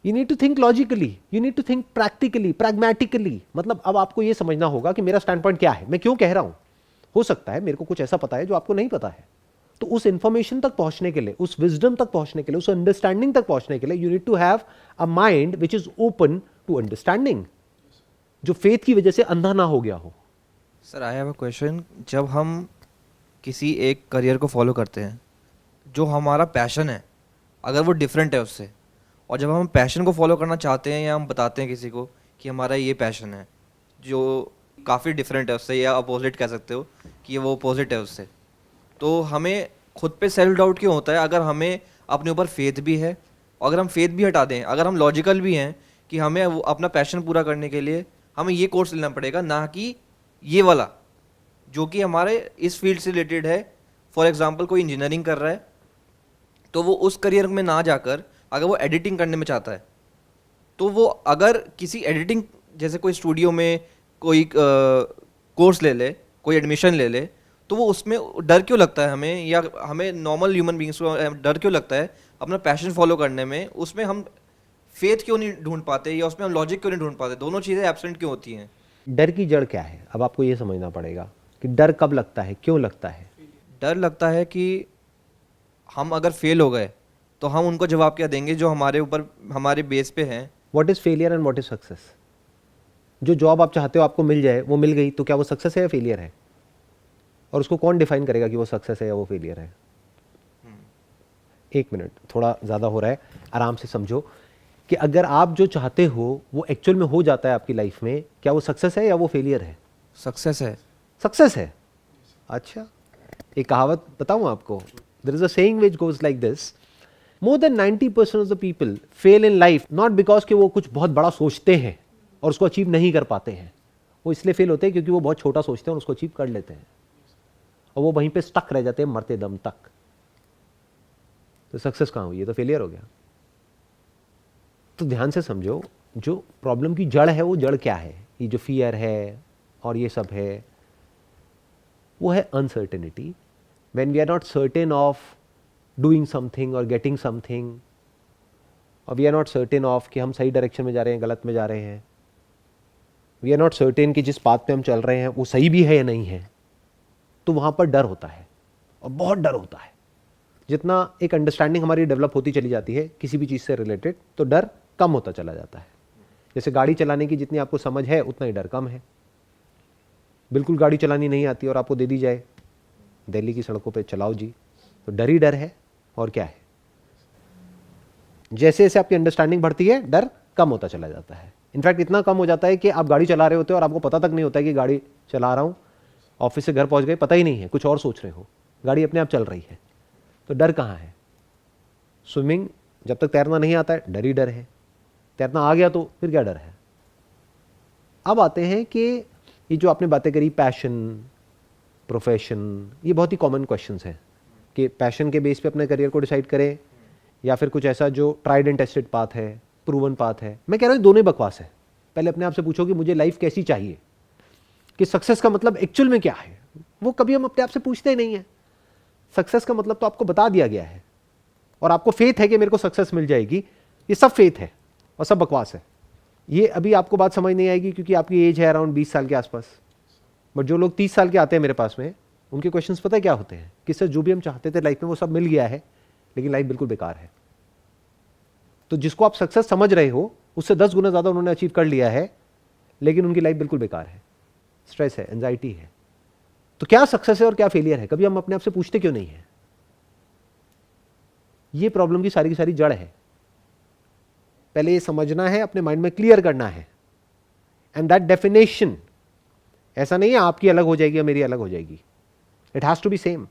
You need to think logically, you need to think practically, pragmatically. मतलब अब आपको यह समझना होगा कि मेरा स्टैंड पॉइंट क्या है, मैं क्यों कह रहा हूं। हो सकता है मेरे को कुछ ऐसा पता है जो आपको नहीं पता है, तो उस इंफॉर्मेशन तक पहुंचने के लिए, उस विजडम तक पहुंचने के लिए, उस अंडरस्टैंडिंग तक पहुंचने के लिए you need to have a mind which is open to understanding, जो फेथ की वजह से अंधा ना हो गया हो।
Sir I have a question. जब हम किसी एक करियर को फॉलो करते हैं, जो हमारा पैशन है, अगर वो डिफरेंट है उससे, और जब हम पैशन को फॉलो करना चाहते हैं या हम बताते हैं किसी को कि हमारा ये पैशन है जो काफ़ी डिफरेंट है उससे, या अपोजिट कह सकते हो कि वो अपोजिट है उससे, तो हमें खुद पे सेल्फ डाउट क्यों होता है? अगर हमें अपने ऊपर फेथ भी है, अगर हम फेथ भी हटा दें, अगर हम लॉजिकल भी हैं कि हमें वो अपना पैशन पूरा करने के लिए हमें ये कोर्स लेना पड़ेगा, ना कि ये वाला जो कि हमारे इस फील्ड से रिलेटेड है। फॉर एग्जांपल कोई इंजीनियरिंग कर रहा है, तो वो उस करियर में ना जाकर अगर वो एडिटिंग करने में चाहता है, तो वो अगर किसी एडिटिंग जैसे कोई स्टूडियो में कोई कोर्स ले ले, कोई एडमिशन ले ले, तो वो उसमें डर क्यों लगता है हमें, या हमें नॉर्मल ह्यूमन बींग्स को डर क्यों लगता है अपना पैशन फॉलो करने में? उसमें हम फेथ क्यों नहीं ढूंढ पाते, या उसमें हम लॉजिक क्यों नहीं ढूंढ पाते? दोनों चीज़ें एब्सेंट क्यों होती हैं?
डर की जड़ क्या है? अब आपको ये समझना पड़ेगा कि डर कब लगता है, क्यों लगता है।
डर लगता है कि हम अगर फेल हो गए तो हम उनको जवाब क्या देंगे जो हमारे ऊपर, हमारे बेस पे हैं।
What is failure and what is success? जो जॉब आप चाहते हो आपको मिल जाए, वो मिल गई, तो क्या वो सक्सेस है या फेलियर है? और उसको कौन डिफाइन करेगा कि वो सक्सेस है या वो फेलियर है? एक मिनट, थोड़ा ज़्यादा हो रहा है, आराम से समझो कि अगर आप जो चाहते हो वो एक्चुअल में हो जाता है आपकी लाइफ में, क्या वो सक्सेस है या वो फेलियर है?
सक्सेस है।
सक्सेस है। अच्छा, एक कहावत बताऊं आपको, there is a saying which goes like this, more than 90% of the people fail in life not because कि वो कुछ बहुत बड़ा सोचते हैं और उसको अचीव नहीं कर पाते हैं, वो इसलिए फेल होते हैं क्योंकि वो बहुत छोटा सोचते हैं और उसको अचीव कर लेते हैं, और वो वहीं पे स्टक रह जाते हैं मरते दम तक। तो सक्सेस कहाँ हुई? ये तो फेलियर हो गया। तो ध्यान से समझो, जो प्रॉब्लम की जड़ है वो जड़ क्या है? ये जो फियर है और ये सब है, वो है uncertainty. When we are not certain of doing something और गेटिंग समथिंग, और we are not certain of कि हम सही डायरेक्शन में जा रहे हैं, गलत में जा रहे हैं, वी आर नॉट सर्टेन कि जिस पाथ पे हम चल रहे हैं वो सही भी है या नहीं है, तो वहाँ पर डर होता है, और बहुत डर होता है। जितना एक अंडरस्टैंडिंग हमारी डेवलप होती चली जाती है किसी भी चीज़ से रिलेटेड, तो डर कम होता चला जाता है। जैसे गाड़ी चलाने की जितनी आपको समझ है उतना ही डर कम है। बिल्कुल गाड़ी चलानी नहीं आती और आपको दे दी जाए दिल्ली की सड़कों पे चलाओ जी, तो डर ही डर है, और क्या है। जैसे जैसे आपकी अंडरस्टैंडिंग बढ़ती है डर कम होता चला जाता है। इनफैक्ट इतना कम हो जाता है कि आप गाड़ी चला रहे होते हो और आपको पता तक नहीं होता है कि गाड़ी चला रहा हूँ, ऑफिस से घर पहुँच गए, पता ही नहीं है, कुछ और सोच रहे हो, गाड़ी अपने आप चल रही है। तो डर कहाँ है? स्विमिंग जब तक तैरना नहीं आता है डर ही डर है, तैरना आ गया तो फिर क्या डर है। अब आते हैं कि ये जो आपने बातें करी पैशन, प्रोफेशन, ये बहुत ही कॉमन क्वेश्चंस हैं कि पैशन के बेस पे अपने करियर को डिसाइड करें या फिर कुछ ऐसा जो ट्राइड एंड टेस्टेड पाथ है, प्रूवन पाथ है। मैं कह रहा हूँ दोनों ही बकवास है। पहले अपने आप से पूछो कि मुझे लाइफ कैसी चाहिए, कि सक्सेस का मतलब एक्चुअल में क्या है। वो कभी हम अपने आप से पूछते ही नहीं है। सक्सेस का मतलब तो आपको बता दिया गया है, और आपको फेथ है कि मेरे को सक्सेस मिल जाएगी। ये सब फेथ है और सब बकवास है। ये अभी आपको बात समझ नहीं आएगी क्योंकि आपकी एज है अराउंड 20 साल के आसपास। बट जो लोग 30 साल के आते हैं मेरे पास में, उनके क्वेश्चंस पता है क्या होते हैं कि सर जो भी हम चाहते थे लाइफ में वो सब मिल गया है, लेकिन लाइफ बिल्कुल बेकार है। तो जिसको आप सक्सेस समझ रहे हो उससे 10 गुना ज़्यादा उन्होंने अचीव कर लिया है, लेकिन उनकी लाइफ बिल्कुल बेकार है, स्ट्रेस है, एंजाइटी है। तो क्या सक्सेस है और क्या फेलियर है, कभी हम अपने आप से पूछते क्यों नहीं है? ये प्रॉब्लम की सारी जड़ है। पहले ये समझना है, अपने माइंड में क्लियर करना है। एंड दैट डेफिनेशन ऐसा नहीं है आपकी अलग हो जाएगी या मेरी अलग हो जाएगी। It has to be same,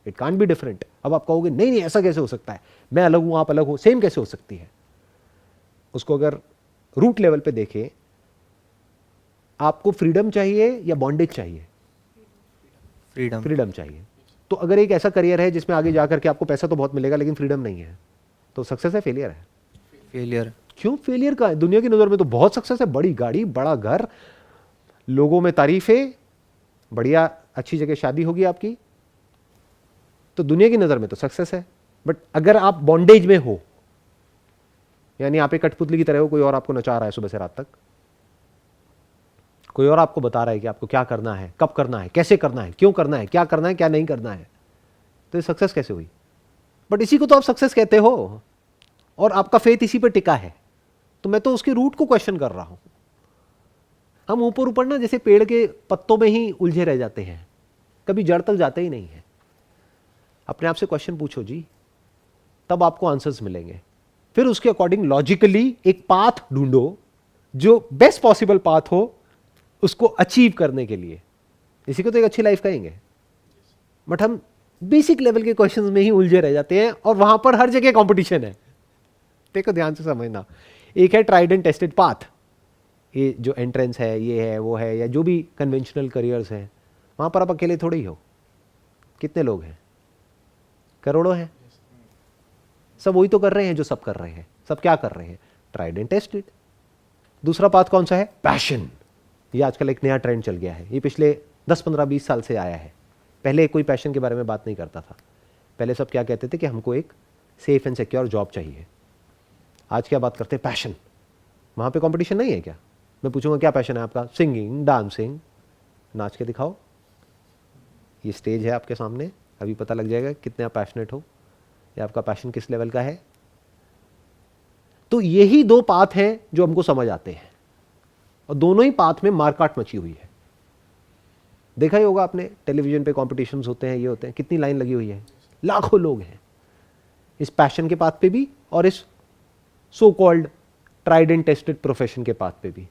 it can't be different. अब आप कहोगे नहीं ऐसा कैसे हो सकता है, मैं अलग हूं आप अलग हो, सेम कैसे हो सकती है? उसको अगर रूट लेवल पे देखें, आपको फ्रीडम चाहिए या बॉन्डेज चाहिए? फ्रीडम चाहिए। तो अगर एक ऐसा करियर है जिसमें आगे जाकर के आपको पैसा तो बहुत मिलेगा लेकिन फ्रीडम नहीं है, तो सक्सेस है फेलियर है?
फेलियर।
क्यों फेलियर का है? दुनिया की नज़र में तो बहुत सक्सेस है, बड़ी गाड़ी, बड़ा घर, लोगों में तारीफें, बढ़िया अच्छी जगह शादी होगी आपकी, तो दुनिया की नज़र में तो सक्सेस है। बट अगर आप बॉन्डेज में हो, यानी आप एक कठपुतली की तरह हो, कोई और आपको नचा रहा है सुबह से रात तक, कोई और आपको बता रहा है कि आपको क्या करना है, कब करना है, कैसे करना है, क्यों करना है, क्या करना है, क्या नहीं करना है, तो ये सक्सेस कैसे हुई? बट इसी को तो आप सक्सेस कहते हो, और आपका फेथ इसी पर टिका है। तो मैं तो उसके रूट को क्वेश्चन कर रहा हूं। हम ऊपर ऊपर ना जैसे पेड़ के पत्तों में ही उलझे रह जाते हैं, कभी जड़ तक जाते ही नहीं है। अपने आप से क्वेश्चन पूछो जी, तब आपको आंसर्स मिलेंगे। फिर उसके अकॉर्डिंग लॉजिकली एक पाथ ढूंढो जो बेस्ट पॉसिबल पाथ हो उसको अचीव करने के लिए। इसी को तो एक अच्छी लाइफ कहेंगे। बट हम बेसिक लेवल के क्वेश्चंस में ही उलझे रह जाते हैं, और वहां पर हर जगह कंपटीशन है। देखो ध्यान से समझना, एक है ट्राइड एंड टेस्टेड पाथ, ये जो एंट्रेंस है, ये है, वो है, या जो भी कन्वेंशनल करियर्स हैं, वहां पर आप अकेले थोड़े ही हो। कितने लोग हैं? करोड़ों हैं। सब वही तो कर रहे हैं जो सब कर रहे हैं। सब क्या कर रहे हैं? Tried and tested. दूसरा पाथ कौन सा है? पैशन। ये आजकल एक नया ट्रेंड चल गया है, ये पिछले 10, 15, 20 साल से आया है। पहले कोई पैशन के बारे में बात नहीं करता था। पहले सब क्या कहते थे कि हमको एक सेफ एंड सिक्योर जॉब चाहिए। आज क्या बात करते हैं? पैशन। वहाँ पे कंपटीशन नहीं है क्या? मैं पूछूंगा क्या पैशन है आपका? सिंगिंग, डांसिंग, नाच के दिखाओ। ये स्टेज है आपके सामने, अभी पता लग जाएगा कितने आप पैशनेट हो या आपका पैशन किस लेवल का है। तो यही दो पाथ हैं जो हमको समझ आते हैं, और दोनों ही पाथ में मारकाट मची हुई है। देखा ही होगा आपने, टेलीविजन पे कॉम्पिटिशन्स होते हैं, ये होते हैं, कितनी लाइन लगी हुई है, लाखों लोग हैं इस पैशन के पाथ पे भी और इस so called tried and tested profession के पाथ पे भी।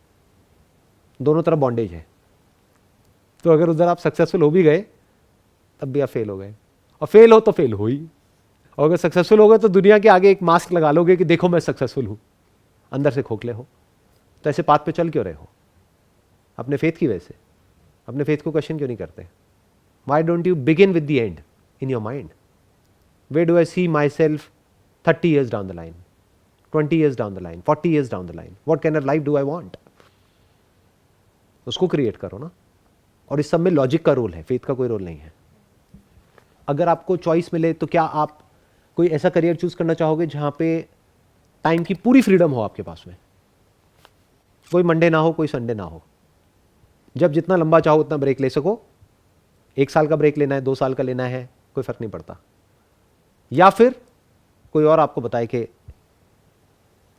दोनों तरफ बॉन्डेज है। तो अगर उधर आप सक्सेसफुल हो भी गए तब भी आप फेल हो गए, और फेल हो तो फेल हो ही। और अगर सक्सेसफुल हो गए तो दुनिया के आगे एक मास्क लगा लोगे कि देखो मैं सक्सेसफुल हूं, अंदर से खोखले हो। तो ऐसे पाथ पे चल क्यों रहे हो? अपने फेथ की वजह से। अपने फेथ को क्वेश्चन क्यों नहीं करते? Why don't you begin with the end in your mind? Where do I see myself 30 years down the line, 20 years down the line, 40 years down the line? What kind of life do I want? उसको create करो ना। और इस सब में logic का role है, faith का कोई रोल नहीं है। अगर आपको चॉइस मिले तो क्या आप कोई ऐसा करियर चूज करना चाहोगे जहां पे टाइम की पूरी फ्रीडम हो आपके पास में? कोई मंडे ना हो, कोई संडे ना हो, जब जितना लंबा चाहो उतना ब्रेक ले सको। 1 साल का ब्रेक लेना है, 2 साल का लेना है, कोई फर्क नहीं पड़ता। या फिर कोई और आपको बताए कि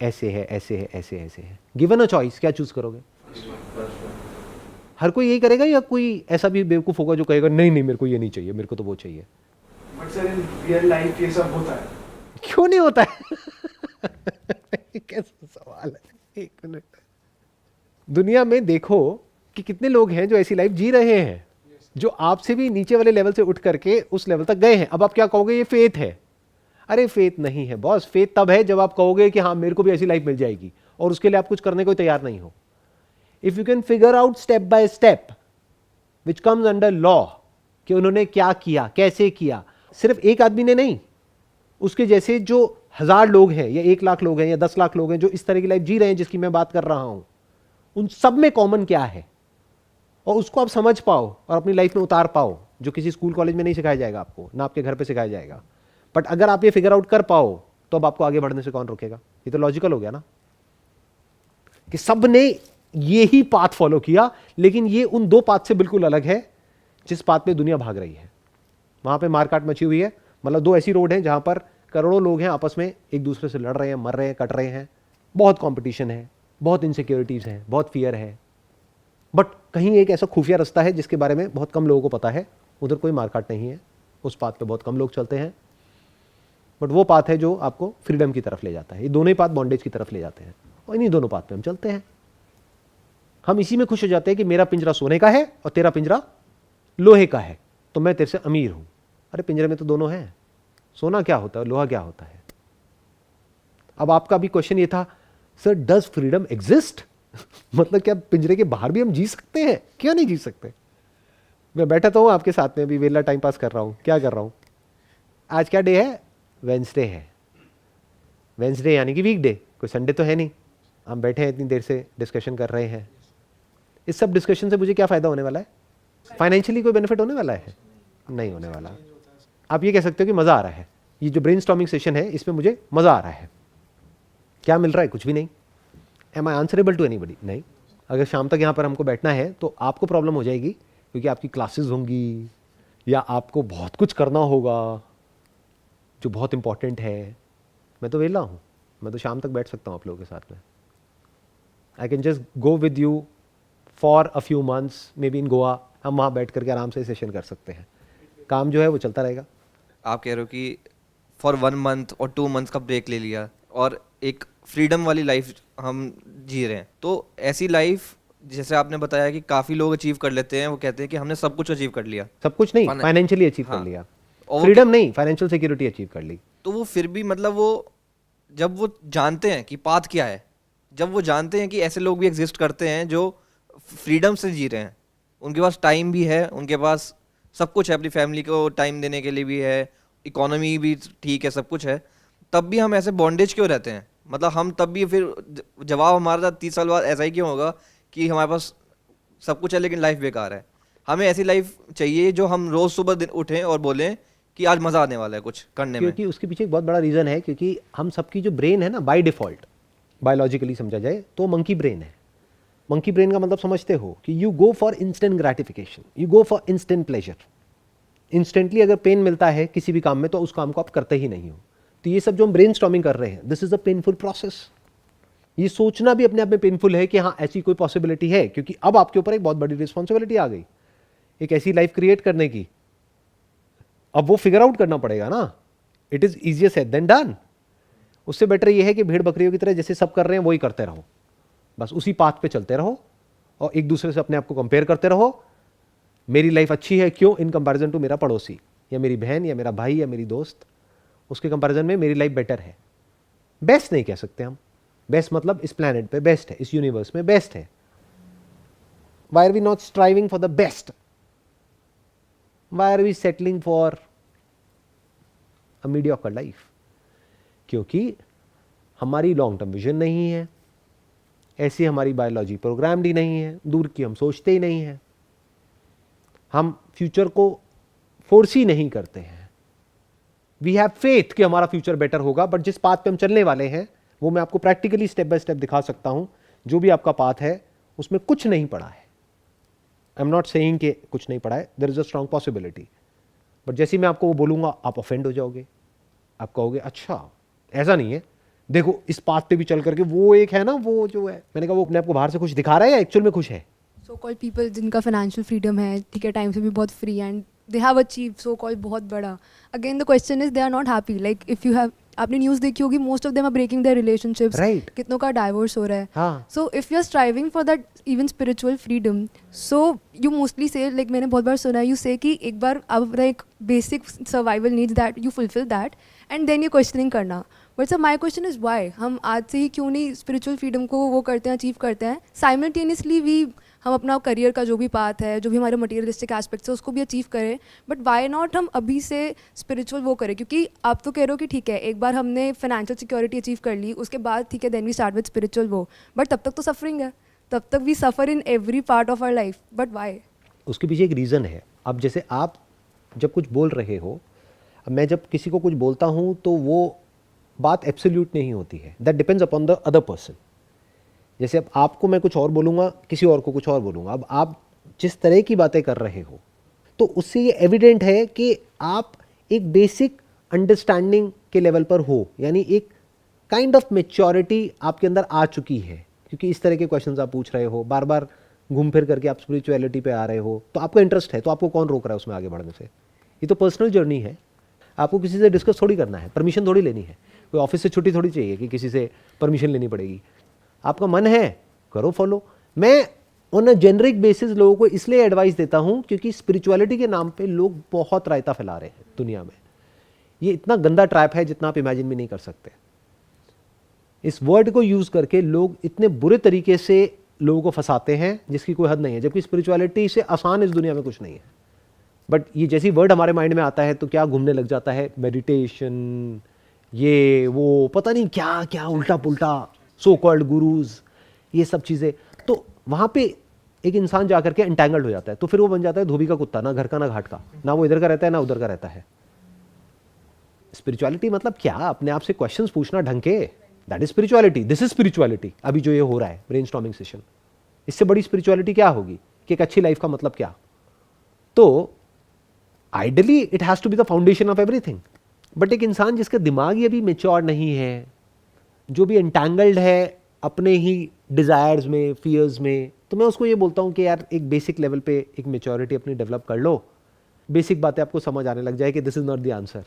ऐसे है, ऐसे है, ऐसे ऐसे है। गिवन अ चॉइस, क्या चूज करोगे? हर कोई यही करेगा या कोई ऐसा भी बेवकूफ होगा जो कहेगा नहीं नहीं मेरे को ये नहीं चाहिए, मेरे को तो वो चाहिए?
But sir in real life ये सब होता है।
क्यों नहीं होता है? कैसा सवाल है, 1 मिनट। दुनिया में देखो कि कितने लोग हैं जो ऐसी लाइफ जी रहे हैं जो आपसे भी नीचे वाले लेवल से उठ करके उस लेवल तक गए हैं। अब आप क्या कहोगे? ये फेथ है। अरे फेथ नहीं है बॉस, फेथ तब है जब आप कहोगे कि हाँ मेरे को भी ऐसी लाइफ मिल जाएगी और उसके लिए आप कुछ करने को तैयार नहीं हो। If you can figure out step by step which comes under law कि उन्होंने क्या किया, कैसे किया, सिर्फ एक आदमी ने नहीं, उसके जैसे जो 1000 लोग हैं या 1 लाख लोग हैं या 10 लाख लोग हैं जो इस तरह की लाइफ जी रहे हैं जिसकी मैं बात कर रहा हूं, उन सब में कॉमन क्या है और उसको आप समझ पाओ और अपनी लाइफ में उतार पाओ, जो किसी स्कूल कॉलेज में नहीं सिखाया जाएगा आपको, ना आपके घर पे सिखाया जाएगा। बट अगर आप ये फिगर आउट कर पाओ तो अब आपको आगे बढ़ने से कौन रोकेगा? ये तो लॉजिकल हो गया ना कि सब ने ये ही पाथ फॉलो किया, लेकिन ये उन 2 पाथ से बिल्कुल अलग है जिस पाथ पे दुनिया भाग रही है। वहां पे मारकाट मची हुई है, मतलब 2 ऐसी रोड हैं जहां पर करोड़ों लोग हैं आपस में एक दूसरे से लड़ रहे हैं, मर रहे हैं, कट रहे हैं, बहुत कंपटीशन है, बहुत इनसिक्योरिटीज है, बहुत फियर है। बट कहीं एक ऐसा खुफिया रास्ता है जिसके बारे में बहुत कम लोगों को पता है, उधर कोई मारकाट नहीं है, उस पाथ पे बहुत कम लोग चलते हैं, बट वो पाथ है जो आपको फ्रीडम की तरफ ले जाता है। ये दोनों ही पाथ बॉन्डेज की तरफ ले जाते हैं और इन्हीं दोनों पाथ पे हम चलते हैं। हम इसी में खुश हो जाते हैं कि मेरा पिंजरा सोने का है और तेरा पिंजरा लोहे का है, तो मैं तेरे से अमीर हूं। अरे पिंजरे में तो दोनों हैं, सोना क्या होता है, लोहा क्या होता है? अब आपका भी क्वेश्चन ये था, सर डज फ्रीडम एग्जिस्ट? मतलब क्या पिंजरे के बाहर भी हम जी सकते हैं? क्यों नहीं जी सकते? मैं बैठा तो हूं आपके साथ में, अभी वेला टाइम पास कर रहा हूं। क्या कर रहा हूं? आज क्या डे है? वेंसडे है। वेंसडे यानी कि वीकडे, कोई संडे तो है नहीं। हम बैठे हैं इतनी देर से डिस्कशन कर रहे हैं। इस सब डिस्कशन से मुझे क्या फायदा होने वाला है? फाइनेंशियली कोई बेनिफिट होने वाला है? नहीं होने वाला। आप ये कह सकते हो कि मजा आ रहा है, ये जो ब्रेनस्टॉर्मिंग सेशन है इसमें मुझे मजा आ रहा है। क्या मिल रहा है? कुछ भी नहीं। Am I answerable to anybody? नहीं। अगर शाम तक यहाँ पर हमको बैठना है तो आपको प्रॉब्लम हो जाएगी, क्योंकि आपकी क्लासेस होंगी या आपको बहुत कुछ करना होगा जो बहुत इंपॉर्टेंट है। मैं तो वेला हूँ, मैं तो शाम तक बैठ सकता हूँ आप लोगों के साथ में। I can just go with you for a few months, may be in Goa. हम वहाँ बैठ करके आराम से सेशन कर सकते हैं, काम जो है वो चलता रहेगा।
आप कह रहे हो कि फॉर 1 मंथ और 2 मंथ्स का ब्रेक ले लिया और एक फ्रीडम वाली लाइफ हम जी रहे हैं, तो ऐसी लाइफ जैसे आपने बताया कि काफ़ी लोग अचीव कर लेते हैं, वो कहते हैं कि हमने सब कुछ अचीव कर लिया।
सब कुछ नहीं, फाइनेंशियली अचीव कर
हाँ।
लिया।
और
फ्रीडम नहीं, फाइनेंशियल सिक्योरिटी अचीव कर ली।
तो वो फिर भी मतलब वो जब वो जानते हैं कि पाथ क्या है, जब वो जानते हैं कि ऐसे लोग भी एग्जिस्ट करते हैं जो फ्रीडम से जी रहे हैं, उनके पास टाइम भी है, उनके पास सब कुछ है, अपनी फैमिली को टाइम देने के लिए भी है, इकोनॉमी भी ठीक है, सब कुछ है, तब भी हम ऐसे बॉन्डेज क्यों रहते हैं? मतलब हम तब भी फिर जवाब हमारा 30 साल बाद ऐसा ही क्यों होगा कि हमारे पास सब कुछ है लेकिन लाइफ बेकार है? हमें ऐसी लाइफ चाहिए जो हम रोज़ सुबह दिन उठें और बोलें कि आज मज़ा आने वाला है कुछ करने में।
क्योंकि उसके पीछे एक बहुत बड़ा रीज़न है, क्योंकि हम सबकी जो ब्रेन है ना, बाय डिफ़ॉल्ट बायोलॉजिकली समझा जाए तो मंकी ब्रेन है। मंकी ब्रेन का मतलब समझते हो कि you go for instant gratification, you go for instant pleasure. Instantly अगर पेन मिलता है किसी भी काम में तो उस काम को आप करते ही नहीं हो। तो ये सब जो हम ब्रेनस्टॉर्मिंग कर रहे हैं, this is a painful process. ये सोचना भी अपने आप में पेनफुल है कि हाँ ऐसी कोई पॉसिबिलिटी है, क्योंकि अब आपके ऊपर एक बहुत बड़ी रिस्पॉन्सिबिलिटी आ गई एक ऐसी लाइफ क्रिएट करने की। अब वो फिगर आउट करना पड़ेगा ना। It is easier said than done. उससे बेटर ये है कि भेड़ बकरियों की तरह जैसे सब कर रहे हैं वही करते रहो, बस उसी पाथ पे चलते रहो और एक दूसरे से अपने आप को कंपेयर करते रहो। मेरी लाइफ अच्छी है क्यों इन कंपैरिजन टू मेरा पड़ोसी या मेरी बहन या मेरा भाई या मेरी दोस्त, उसके कंपैरिजन में मेरी लाइफ बेटर है। बेस्ट नहीं कह सकते हम, बेस्ट मतलब इस प्लैनेट पे बेस्ट है, इस यूनिवर्स में बेस्ट है। Why are we not striving for the best? Why are we settling for a mediocre life? क्योंकि हमारी लॉन्ग टर्म विजन नहीं है, ऐसी हमारी बायोलॉजी प्रोग्राम्ड ही नहीं है, दूर की हम सोचते ही नहीं है, हम फ्यूचर को फोर्स ही नहीं करते हैं। वी हैव फेथ कि हमारा फ्यूचर बेटर होगा, बट जिस पाथ पे हम चलने वाले हैं वो मैं आपको प्रैक्टिकली स्टेप बाय स्टेप दिखा सकता हूं। जो भी आपका पाथ है उसमें कुछ नहीं पड़ा है, आई एम नॉट सेइंग कि कुछ नहीं पढ़ा है, there is a strong possibility, but जैसे ही मैं आपको वो बोलूँगा आप ऑफेंड हो जाओगे, आप कहोगे अच्छा ऐसा नहीं है, देखो इस पाथ पे भी चल करके वो एक है ना, वो जो है, मैंने कहा वो अपने आप को बाहर से खुश दिखा रहा है या एक्चुअल में खुश है?
सो कॉल्ड पीपल जिनका फाइनेंशियल फ्रीडम है, ठीक है, टाइम से भी बहुत free and they have achieve so called बहुत बड़ा, again the question is they are not happy, like if you have, आपने न्यूज़ देखी होगी, most of them are breaking their relationships,
Right.
कितनों का डाइवोर्स हो रहा है.
हाँ.
So if you are striving for that even spiritual freedom, so you mostly से, लाइक मैंने बहुत बार सुना है, यू से कि एक बार आप अपना एक basic survival needs that you fulfil that and then you questioning करना. But sir my question is why हम आज से ही क्यों नहीं स्पिरिचुअल फ्रीडम को वो करते हैं, अचीव करते हैं, साइमल्टेनियसली भी हम अपना करियर का जो भी पाथ है, जो भी हमारे मटेरियलिस्टिक एस्पेक्ट्स है, उसको भी अचीव करें. बट वाई नॉट हम अभी से स्पिरिचुअल वो करें, क्योंकि आप तो कह रहे हो कि ठीक है एक बार हमने फाइनेंशियल सिक्योरिटी अचीव कर ली, उसके बाद ठीक है then we start with spiritual वो, बट तब तक तो सफरिंग है, तब तक we suffer in every part of our life. But why?
उसके पीछे एक रीज़न है. अब जैसे आप जब कुछ बोल रहे हो, अब मैं जब किसी को कुछ बोलता हूँ तो वो बात एब्सोल्यूट नहीं होती है, that depends upon the other person. जैसे अब आपको मैं कुछ और बोलूँगा, किसी और को कुछ और बोलूँगा, अब आप जिस तरह की बातें कर रहे हो तो उससे ये एविडेंट है कि आप एक बेसिक अंडरस्टैंडिंग के लेवल पर हो, यानी एक काइंड ऑफ मेच्योरिटी आपके अंदर आ चुकी है, क्योंकि इस तरह के क्वेश्चंस आप पूछ रहे हो, बार बार घूम फिर करके आप स्पिरिचुअलिटी पे आ रहे हो, तो आपको इंटरेस्ट है, तो आपको कौन रोक रहा है उसमें आगे बढ़ने से? ये तो पर्सनल जर्नी है, आपको किसी से डिस्कस थोड़ी करना है, परमिशन थोड़ी लेनी है, कोई ऑफिस से छुट्टी थोड़ी चाहिए कि किसी से परमिशन लेनी पड़ेगी. आपका मन है करो फॉलो. मैं ऑन अ जेनरिक बेसिस लोगों को इसलिए एडवाइस देता हूं क्योंकि स्पिरिचुअलिटी के नाम पे लोग बहुत रायता फैला रहे हैं दुनिया में. ये इतना गंदा ट्रैप है जितना आप इमेजिन भी नहीं कर सकते. इस वर्ड को यूज करके लोग इतने बुरे तरीके से लोगों को फंसाते हैं जिसकी कोई हद नहीं है, जबकि स्पिरिचुअलिटी से आसान इस दुनिया में कुछ नहीं है. बट ये जैसी वर्ड हमारे माइंड में आता है तो क्या घूमने लग जाता है, मेडिटेशन, ये वो पता नहीं क्या क्या उल्टा पुल्टा, सो कॉल्ड गुरुज, ये सब चीज़ें. तो वहाँ पे एक इंसान जाकर के एंटैंगल्ड हो जाता है, तो फिर वो बन जाता है धोबी का कुत्ता, ना घर का ना घाट का, ना वो इधर का रहता है ना उधर का रहता है. स्पिरिचुअलिटी मतलब क्या? अपने आप से क्वेश्चंस पूछना ढंग के, that is spirituality. This is spirituality. अभी जो ये हो रहा है ब्रेनस्टॉर्मिंग सेशन, इससे बड़ी स्पिरिचुअलिटी क्या होगी कि एक अच्छी लाइफ का मतलब क्या? तो ideally it has to be the foundation of everything. But एक इंसान जिसका दिमाग ही अभी मेच्योर नहीं है, जो भी एंटैंगल्ड है अपने ही डिज़ायर्स में, फियर्स में, तो मैं उसको ये बोलता हूँ कि यार एक बेसिक लेवल पे एक मेच्योरिटी अपनी डेवलप कर लो, बेसिक बातें आपको समझ आने लग जाए कि this is not the answer.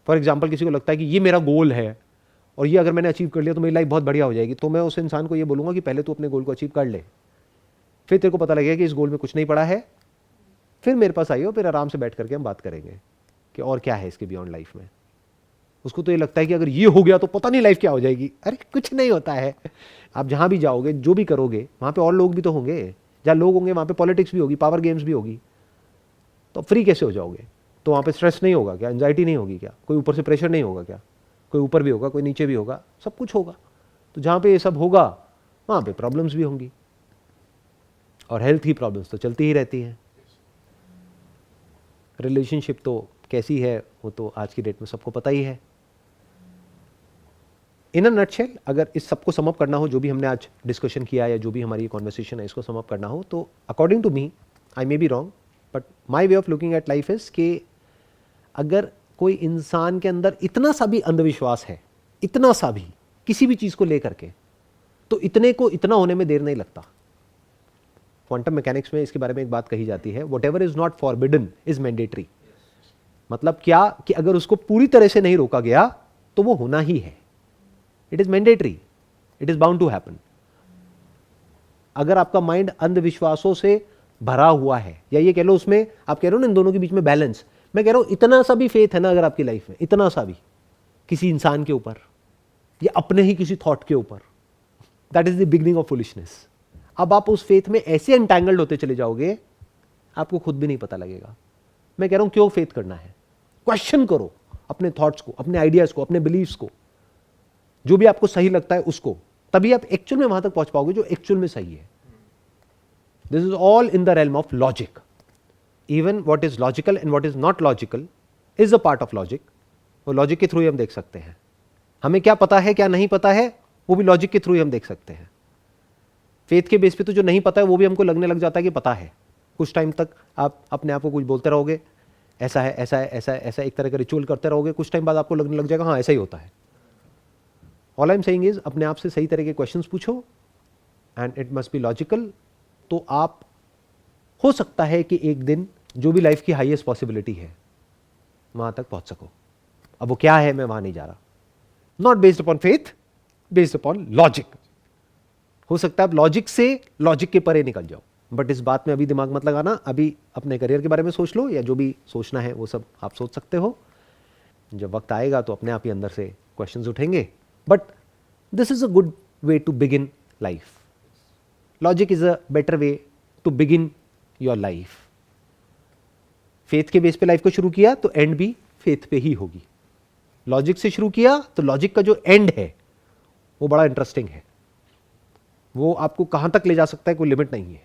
For example किसी को लगता है कि ये मेरा गोल है और ये अगर मैंने अचीव कर लिया तो मेरी लाइफ बहुत बढ़िया हो जाएगी, तो मैं उस इंसान को ये बोलूँगा कि पहले तो अपने गोल को अचीव कर ले, फिर तेरे को पता लगेगा कि इस गोल में कुछ नहीं पड़ा है, फिर मेरे पास आइए, फिर आराम से बैठ करके हम बात करेंगे कि और क्या है इसके बियॉन्ड लाइफ में. उसको तो ये लगता है कि अगर ये हो गया तो पता नहीं लाइफ क्या हो जाएगी. अरे कुछ नहीं होता है. आप जहाँ भी जाओगे, जो भी करोगे, वहाँ पे और लोग भी तो होंगे. जहाँ लोग होंगे वहाँ पे पॉलिटिक्स भी होगी, पावर गेम्स भी होगी. तो फ्री कैसे हो जाओगे? तो वहाँ पे स्ट्रेस नहीं होगा क्या? एंजाइटी नहीं होगी क्या? कोई ऊपर से प्रेशर नहीं होगा क्या? कोई ऊपर भी होगा, कोई नीचे भी होगा, सब कुछ होगा. तो जहाँ पे ये सब होगा वहाँ पे प्रॉब्लम्स भी होंगी, और हेल्थ की प्रॉब्लम्स तो चलती ही रहती हैं. रिलेशनशिप तो कैसी है वो तो आज की डेट में सबको पता ही है. इन अ नटशेल, अगर इस सबको समअप करना हो, जो भी हमने आज डिस्कशन किया या जो भी हमारी कॉन्वर्सेशन है, इसको समअप करना हो, तो according to me, I may be wrong, but my way of looking at life is कि अगर कोई इंसान के अंदर इतना सा भी अंधविश्वास है, इतना सा भी किसी भी चीज़ को लेकर के, तो इतने को इतना होने में देर नहीं लगता. क्वांटम मैकेनिक्स में इसके बारे में एक बात कही जाती है, what ever is not forbidden is mandatory. मतलब क्या कि अगर उसको पूरी तरह से नहीं रोका गया तो वो होना ही है. It is mandatory, it is bound to happen. अगर आपका माइंड अंधविश्वासों से भरा हुआ है, या ये कह लो उसमें आप कह रहे हो ना इन दोनों के बीच में बैलेंस, मैं कह रहा हूं इतना सा भी फेथ है ना अगर आपकी लाइफ में, इतना सा भी किसी इंसान के ऊपर या अपने ही किसी थॉट के ऊपर, that is the beginning of foolishness. अब आप उस फेथ में ऐसे एंटैंगल्ड होते चले जाओगे आपको खुद भी नहीं पता लगेगा. मैं कह रहा हूं क्यों फेथ करना है? क्वेश्चन करो अपने थॉट्स को, अपने आइडियाज को, अपने बिलीव्स को, जो भी आपको सही लगता है उसको, तभी आप एक्चुअल में वहां तक पहुंच पाओगे जो एक्चुअल में सही है. This is all in the realm of logic. Even what is logical and what is not logical is a part of logic. वो लॉजिक के थ्रू ही हम देख सकते हैं. हमें क्या पता है क्या नहीं पता है वो भी लॉजिक के थ्रू ही हम देख सकते हैं. फेथ के बेस पे तो जो नहीं पता है वो भी हमको लगने लग जाता है कि पता है। कुछ टाइम तक आप अपने आप को कुछ बोलते रहोगे, ऐसा है ऐसा है ऐसा है ऐसा, एक तरह का रिचुअल करते रहोगे, कुछ टाइम बाद आपको लगने लग जाएगा हाँ ऐसा ही होता है। All I am saying is अपने आप से सही तरह के क्वेश्चंस पूछो and it must be logical. तो आप हो सकता है कि एक दिन जो भी लाइफ की हाईएस्ट पॉसिबिलिटी है वहां तक पहुंच सको। अब वो क्या है मैं वहां नहीं जा रहा। Not based upon faith, based upon logic. हो सकता है आप लॉजिक से लॉजिक के परे निकल जाओ, बट इस बात में अभी दिमाग मत लगाना। अभी अपने करियर के बारे में सोच लो, या जो भी सोचना है वो सब आप सोच सकते हो। जब वक्त आएगा तो अपने आप ही अंदर से क्वेश्चंस उठेंगे। But this is a good way to begin life. Logic is a better way to begin your life. Faith के बेस पे लाइफ को शुरू किया तो एंड भी फेथ पे ही होगी। लॉजिक से शुरू किया तो लॉजिक का जो एंड है वो बड़ा इंटरेस्टिंग है। वो आपको कहां तक ले जा सकता है कोई लिमिट नहीं है।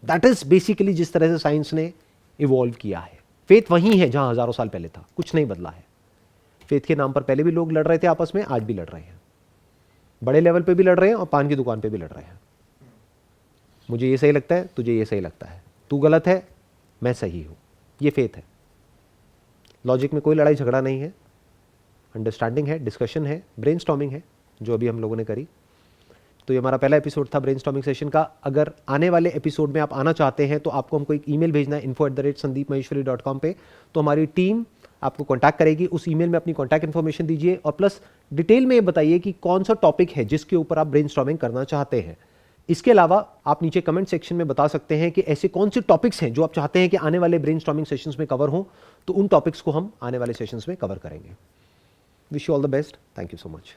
दैट इज बेसिकली जिस तरह से साइंस ने इवॉल्व किया है। फेथ वही है जहां हजारों साल पहले था, कुछ नहीं बदला है। फेथ के नाम पर पहले भी लोग लड़ रहे थे आपस में, आज भी लड़ रहे हैं। बड़े लेवल पे भी लड़ रहे हैं और पान की दुकान पे भी लड़ रहे हैं। मुझे ये सही लगता है, तुझे ये सही लगता है, तू गलत है, मैं सही हूं। ये फेथ है। लॉजिक में कोई लड़ाई झगड़ा नहीं है, अंडरस्टैंडिंग है, डिस्कशन है, ब्रेनस्टॉर्मिंग है, जो अभी हम लोगों ने करी। तो ये हमारा पहला एपिसोड था ब्रेनस्टॉर्मिंग सेशन का। अगर आने वाले एपिसोड में आप आना चाहते हैं तो आपको हमको एक ईमेल भेजना है info@sandeepmaheshwari.com पे। तो हमारी टीम आपको कांटेक्ट करेगी। उस ईमेल में अपनी कांटेक्ट इन्फॉर्मेशन दीजिए और प्लस डिटेल में ये बताइए कि कौन सा टॉपिक है जिसके ऊपर आप ब्रेनस्टॉर्मिंग करना चाहते हैं। इसके अलावा आप नीचे कमेंट सेक्शन में बता सकते हैं कि ऐसे कौन से टॉपिक्स हैं जो आप चाहते हैं कि आने वाले ब्रेनस्टॉर्मिंग सेशंस में कवर हों, तो उन टॉपिक्स को हम आने वाले सेशंस में कवर करेंगे। Wish you all the best. Thank you so much.